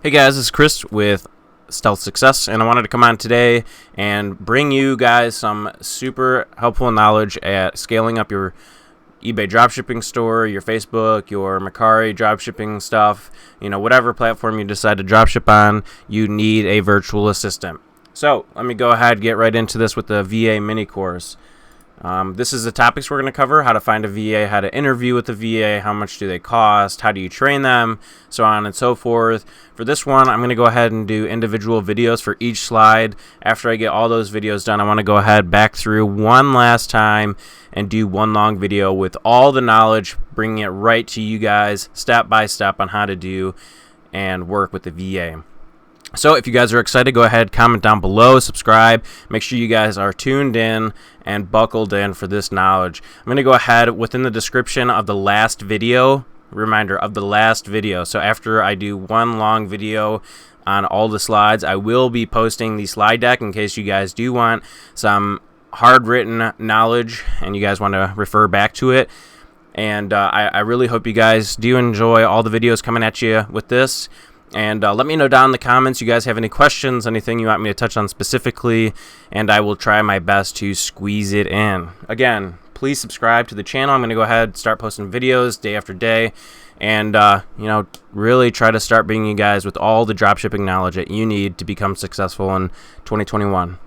Hey guys, this is Chris with Stealth Success, and I wanted to come on today and bring you guys some super helpful knowledge at scaling up your eBay dropshipping store, your Facebook, your Mercari dropshipping stuff, whatever platform you decide to dropship on, you need a virtual assistant. So let me go ahead and get right into this with the VA mini course. This is the topics we're going to cover: how to find a VA, how to interview with a VA, how much do they cost, how do you train them, so on and so forth. For this one, I'm going to go ahead and do individual videos for each slide. After I get all those videos done, I want to go ahead back through one last time and do one long video with all the knowledge, bringing it right to you guys step by step on how to do and work with the VA. So if you guys are excited, go ahead, comment down below, subscribe. Make sure you guys are tuned in and buckled in for this knowledge. I'm going to go ahead within the description of the last video, reminder of the last video. So after I do one long video on all the slides, I will be posting the slide deck in case you guys do want some hard written knowledge and you guys want to refer back to it. And I really hope you guys do enjoy all the videos coming at you with this. And let me know down in the comments you guys have any questions, anything you want me to touch on specifically, and I will try my best to squeeze it in. Again, please subscribe to the channel. I'm going to go ahead and start posting videos day after day, and really try to start bringing you guys with all the dropshipping knowledge that you need to become successful in 2021.